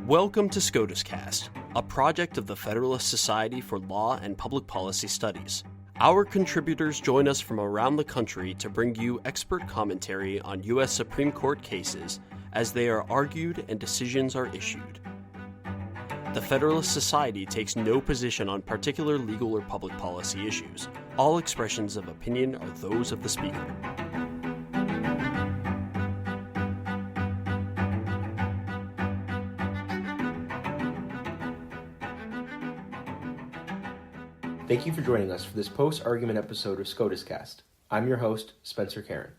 Welcome to SCOTUScast, a project of the Federalist Society for Law and Public Policy Studies. Our contributors join us from around the country to bring you expert commentary on U.S. Supreme Court cases as they are argued and decisions are issued. The Federalist Society takes no position on particular legal or public policy issues. All expressions of opinion are those of the speaker. Thank you for joining us for this post-argument episode of SCOTUScast. I'm your host, Spencer Karen.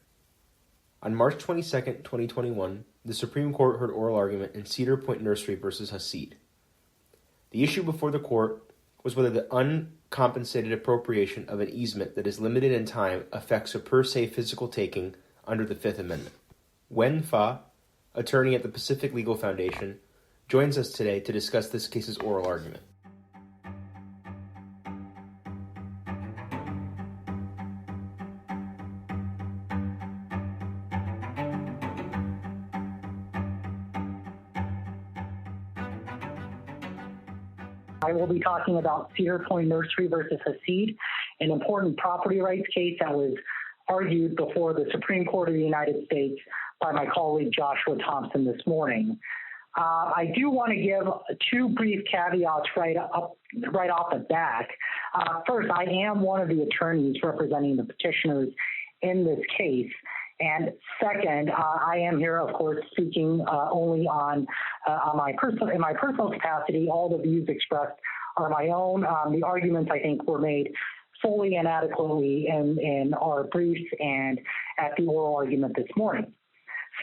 On March 22, 2021, the Supreme Court heard oral argument in Cedar Point Nursery v. Hasid. The issue before the court was whether the uncompensated appropriation of an easement that is limited in time affects a per se physical taking under the Fifth Amendment. Wen Fa, attorney at the Pacific Legal Foundation, joins us today to discuss this case's oral argument. I will be talking about Cedar Point Nursery versus Hasid, an important property rights case that was argued before the Supreme Court of the United States by my colleague Joshua Thompson this morning. I do want to give two brief caveats right off the bat. First, I am one of the attorneys representing the petitioners in this case. And second, I am here, of course, speaking only in my personal capacity. All the views expressed are my own. The arguments, I think, were made fully and adequately in our briefs and at the oral argument this morning.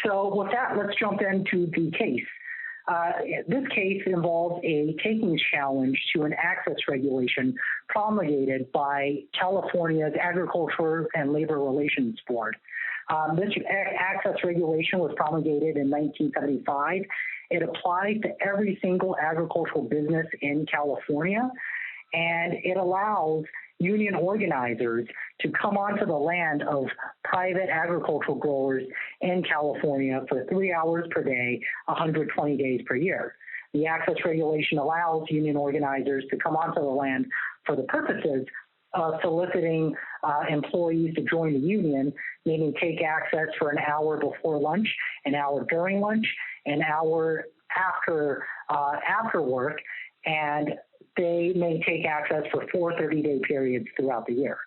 So with that, let's jump into the case. This case involves a takings challenge to an access regulation promulgated by California's Agriculture and Labor Relations Board. This access regulation was promulgated in 1975. It applies to every single agricultural business in California, and it allows union organizers to come onto the land of private agricultural growers in California for 3 hours per day, 120 days per year. The access regulation allows union organizers to come onto the land for the purposes of soliciting employees to join the union, meaning take access for an hour before lunch, an hour during lunch, an hour after work, and they may take access for 4 30-day periods throughout the year.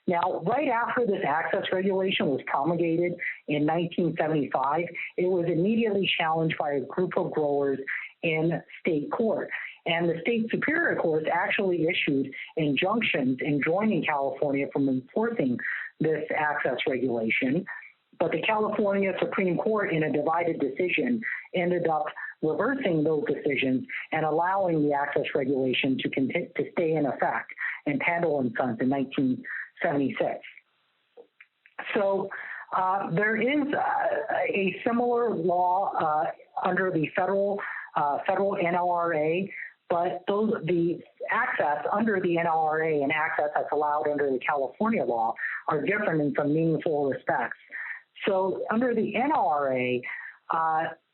Now, right after this access regulation was promulgated in 1975, it was immediately challenged by a group of growers in state court. And the state superior courts actually issued injunctions enjoining California from enforcing this access regulation. But the California Supreme Court, in a divided decision, ended up reversing those decisions and allowing the access regulation to stay in effect in Pandle and Sons in 1976. So there is a similar law under the federal NLRA, but the access under the NLRA and access that's allowed under the California law are different in some meaningful respects. So under the NLRA,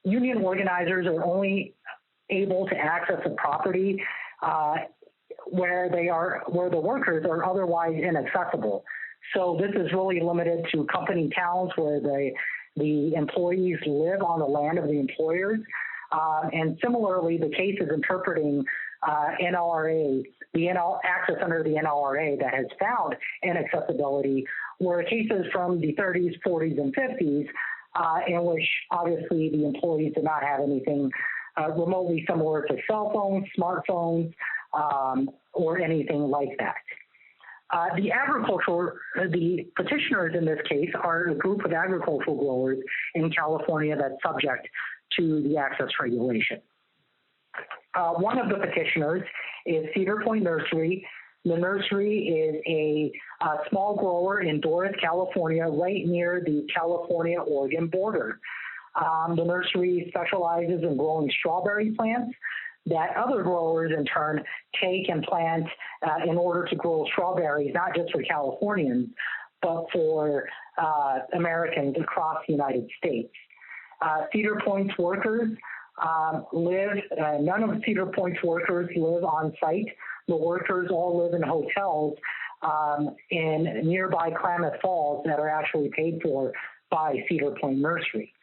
union organizers are only able to access a property where the workers are otherwise inaccessible. So this is really limited to company towns where the employees live on the land of the employers. And similarly, the cases interpreting NLRA, access under the NLRA that has found inaccessibility were cases from the 30s, 40s, and 50s, in which obviously the employees did not have anything remotely similar to cell phones, smartphones, or anything like that. The petitioners in this case are a group of agricultural growers in California that's subject to the access regulation. One of the petitioners is Cedar Point Nursery. The nursery is a small grower in Doris, California, right near the California-Oregon border. The nursery specializes in growing strawberry plants that other growers in turn take and plant in order to grow strawberries, not just for Californians, but for Americans across the United States. Cedar Point's workers none of Cedar Point's workers live on site. The workers all live in hotels in nearby Klamath Falls that are actually paid for by Cedar Point Nursery.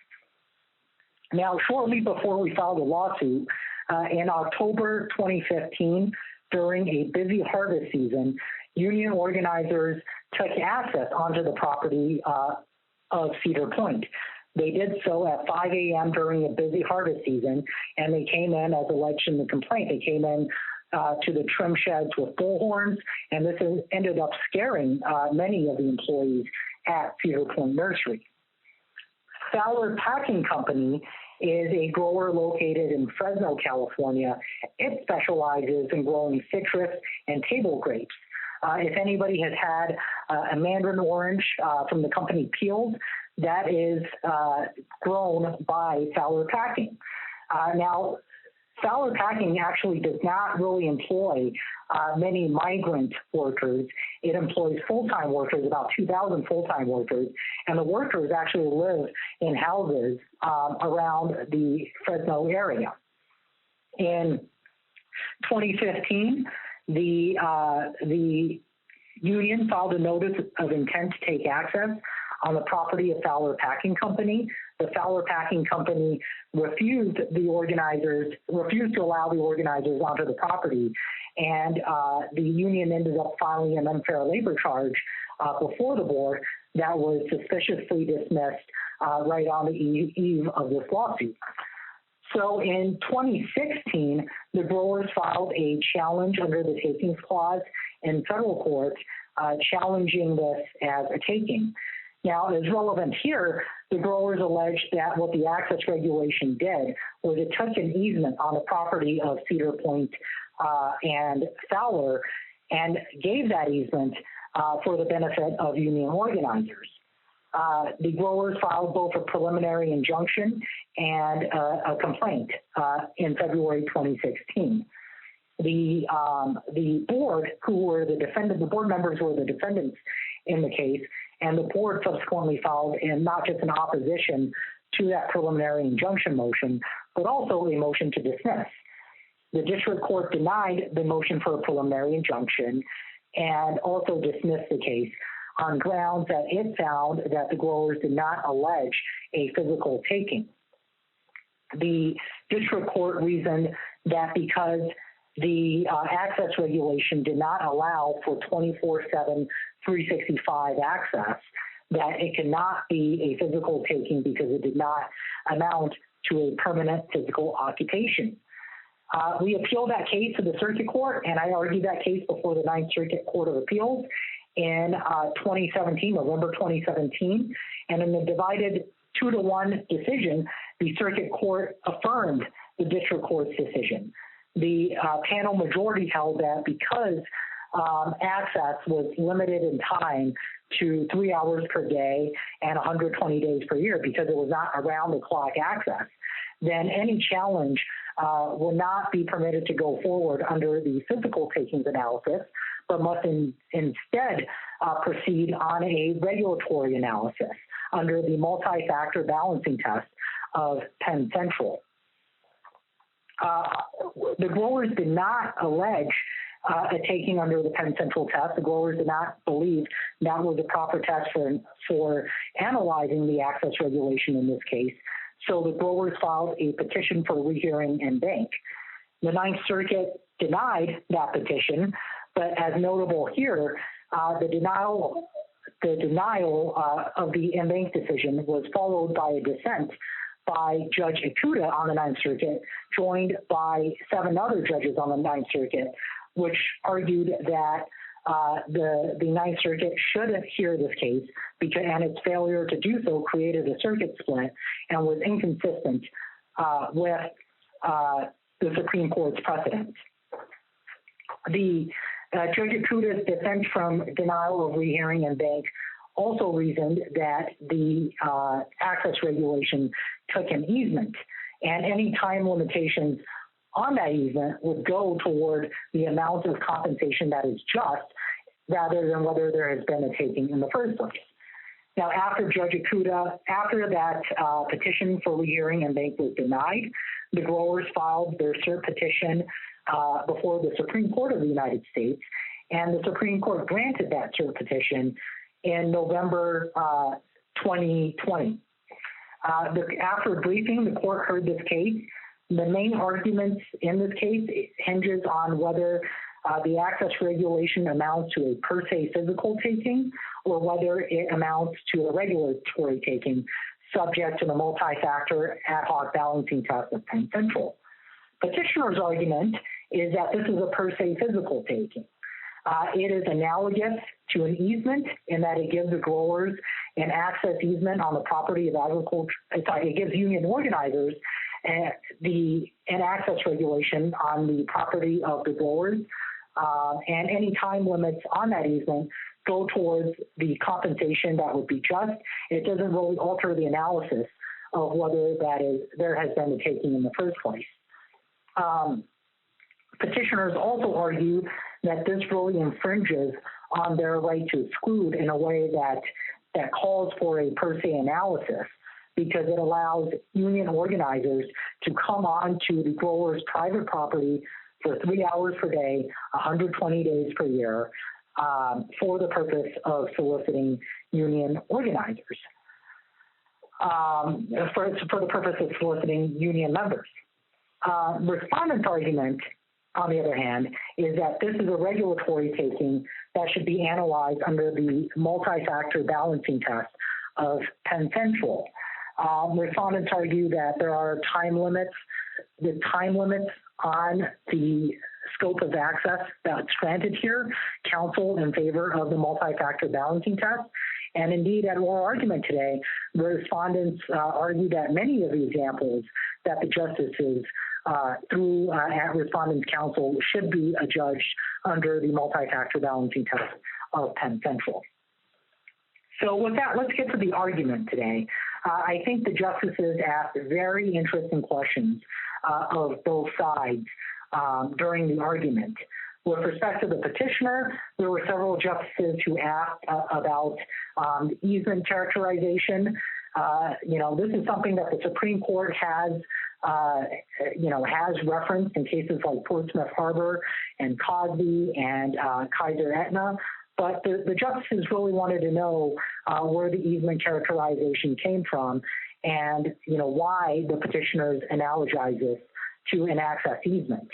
Now, shortly before we filed a lawsuit, in October 2015, during a busy harvest season, union organizers took access onto the property of Cedar Point. They did so at 5 a.m. during a busy harvest season, and they came in, as alleged in the complaint, they came in to the trim sheds with bullhorns, and this ended up scaring many of the employees at Cedar Point Nursery. Fowler Packing Company is a grower located in Fresno, California. It specializes in growing citrus and table grapes. If anybody has had a mandarin orange from the company Peeled, that is grown by Fowler Packing. Now, Fowler Packing actually does not really employ many migrant workers. It employs full-time workers, about 2,000 full-time workers, and the workers actually live in houses around the Fresno area. In 2015, the union filed a notice of intent to take access on the property of Fowler Packing Company. The Fowler Packing Company refused to allow the organizers onto the property, and the union ended up filing an unfair labor charge before the board that was suspiciously dismissed right on the eve of this lawsuit. So in 2016, the growers filed a challenge under the takings clause in federal court, challenging this as a taking. Now, as relevant here, the growers alleged that what the access regulation did was it took an easement on the property of Cedar Point and Fowler and gave that easement for the benefit of union organizers. The growers filed both a preliminary injunction and a complaint in February 2016. The board, the board members were the defendants in the case, and the board subsequently filed not just an opposition to that preliminary injunction motion, but also a motion to dismiss. The district court denied the motion for a preliminary injunction and also dismissed the case on grounds that it found that the growers did not allege a physical taking. The district court reasoned that because the access regulation did not allow for 24/7, 365 access, that it cannot be a physical taking because it did not amount to a permanent physical occupation. We appealed that case to the circuit court, and I argued that case before the Ninth Circuit Court of Appeals in November 2017, and in the divided 2-to-1 decision, the circuit court affirmed the district court's decision. The panel majority held that because access was limited in time to 3 hours per day and 120 days per year, because it was not around-the-clock access, then any challenge will not be permitted to go forward under the physical takings analysis, but must instead proceed on a regulatory analysis under the multi-factor balancing test of Penn Central. The growers did not allege a taking under the Penn Central test. The growers did not believe that was a proper test for analyzing the access regulation in this case. So the growers filed a petition for rehearing en banc. The Ninth Circuit denied that petition, but as notable here, the denial of the en banc decision was followed by a dissent by Judge Ikuda on the Ninth Circuit, joined by 7 other judges on the Ninth Circuit, which argued that the Ninth Circuit shouldn't hear this case and its failure to do so created a circuit split and was inconsistent with the Supreme Court's precedent. The Judge Ikuda's dissent from denial of rehearing en banc also reasoned that the access regulation took an easement, and any time limitations on that easement would go toward the amount of compensation that is just, rather than whether there has been a taking in the first place. Now, after Judge Ikuda, after that petition for rehearing and bank was denied, the growers filed their cert petition before the Supreme Court of the United States, and the Supreme Court granted that cert petition in November 2020. After briefing, the court heard this case. The main arguments in this case hinges on whether the access regulation amounts to a per se physical taking or whether it amounts to a regulatory taking subject to the multi-factor ad hoc balancing test of Penn Central. Petitioner's argument is that this is a per se physical taking. It is analogous to an easement in that it gives the growers an access easement on the property of agriculture. It gives union organizers an access regulation on the property of the growers, and any time limits on that easement go towards the compensation that would be just. It doesn't really alter the analysis of whether there has been a taking in the first place. Petitioners also argue that this really infringes on their right to exclude in a way that calls for a per se analysis, because it allows union organizers to come on to the grower's private property for 3 hours per day, 120 days per year, for the purpose of soliciting union organizers, for the purpose of soliciting union members. Respondent's argument, on the other hand, is that this is a regulatory taking that should be analyzed under the multi-factor balancing test of Penn Central. Respondents argue that there are time limits. The time limits on the scope of access that's granted here counsel in favor of the multi-factor balancing test. And indeed, at oral argument today, the respondents argue that many of the examples that the justices through at respondents' counsel should be adjudged under the multi-factor balancing test of Penn Central. So with that, let's get to the argument today. I think the justices asked very interesting questions of both sides during the argument. With respect to the petitioner, there were several justices who asked about easement characterization. This is something that the Supreme Court has referenced in cases like Portsmouth Harbor and Cosby and Kaiser Aetna. But the justices really wanted to know where the easement characterization came from and, why the petitioners analogize this to an access easement.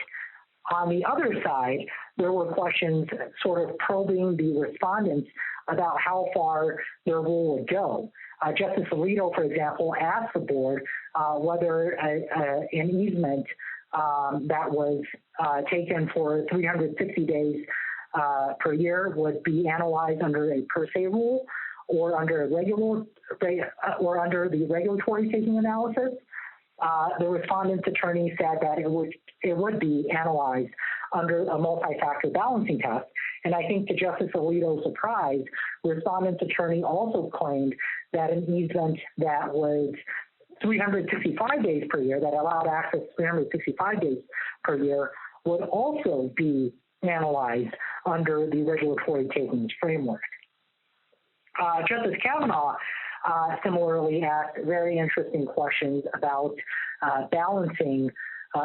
On the other side, there were questions sort of probing the respondents about how far their rule would go. Justice Alito, for example, asked the board whether an easement that was taken for 360 days per year would be analyzed under a per se rule or under the regulatory taking analysis. The respondent's attorney said that it would be analyzed under a multi-factor balancing test. And I think to Justice Alito's surprise, the respondent's attorney also claimed that an easement that was 365 days per year, that allowed access 365 days per year, would also be analyzed under the regulatory takings framework. Justice Kavanaugh similarly asked very interesting questions about balancing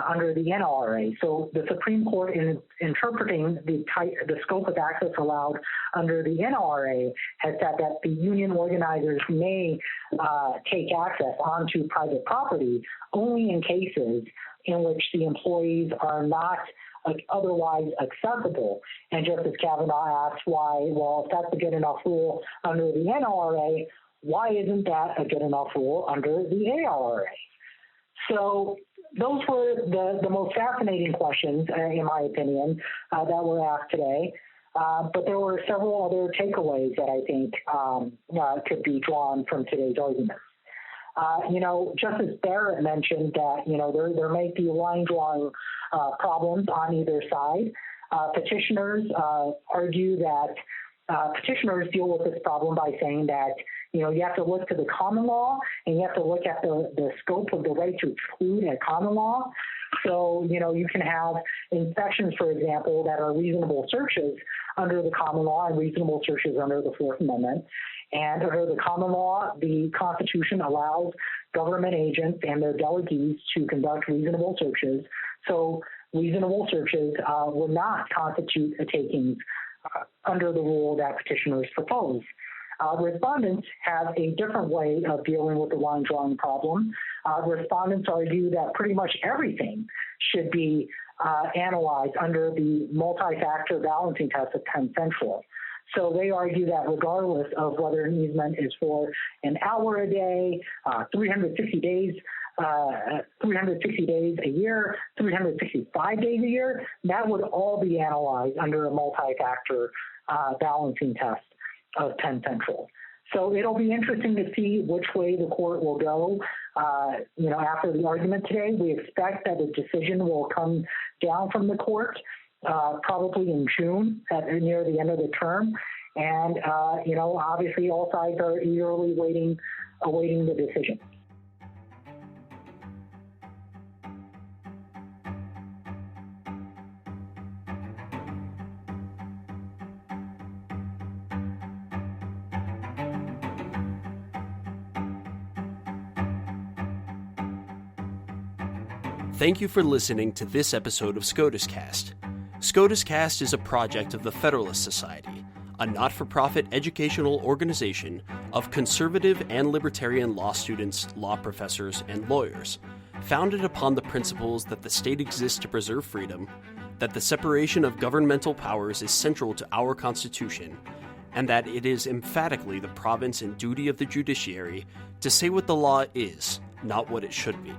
under the NLRA. So the Supreme Court, in interpreting the scope of access allowed under the NLRA, has said that the union organizers may take access onto private property only in cases in which the employees are not otherwise accessible. And Justice Kavanaugh asked why, well, if that's a good enough rule under the NLRA, why isn't that a good enough rule under the ALRA? So those were the most fascinating questions, in my opinion, that were asked today. But there were several other takeaways that I think could be drawn from today's argument. Justice Barrett mentioned that, there may be line drawing problems on either side. Petitioners argue that petitioners deal with this problem by saying that, you have to look to the common law and you have to look at the scope of the right to exclude at common law. So, you can have inspections, for example, that are reasonable searches under the common law and reasonable searches under the Fourth Amendment. And under the common law, the Constitution allows government agents and their delegates to conduct reasonable searches. So reasonable searches will not constitute a takings under the rule that petitioners propose. Respondents have a different way of dealing with the line drawing problem. Respondents argue that pretty much everything should be analyzed under the multi-factor balancing test of Penn Central. So they argue that regardless of whether an easement is for an hour a day, 360 days a year, 365 days a year, that would all be analyzed under a multi-factor balancing test of Penn Central. So it'll be interesting to see which way the court will go. After the argument today, we expect that a decision will come down from the court probably in June, near the end of the term. And, obviously all sides are eagerly awaiting the decision. Thank you for listening to this episode of SCOTUS Cast. SCOTUS Cast is a project of the Federalist Society, a not-for-profit educational organization of conservative and libertarian law students, law professors, and lawyers, founded upon the principles that the state exists to preserve freedom, that the separation of governmental powers is central to our Constitution, and that it is emphatically the province and duty of the judiciary to say what the law is, not what it should be.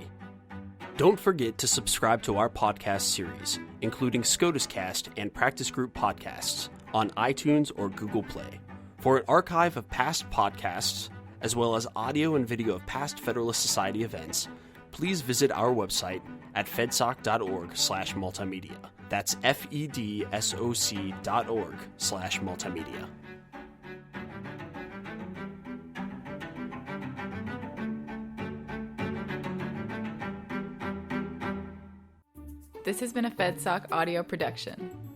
Don't forget to subscribe to our podcast series, including SCOTUS Cast and Practice Group podcasts, on iTunes or Google Play. For an archive of past podcasts, as well as audio and video of past Federalist Society events, please visit our website at fedsoc.org/multimedia. That's fedsoc.org/multimedia. This has been a FedSoc audio production.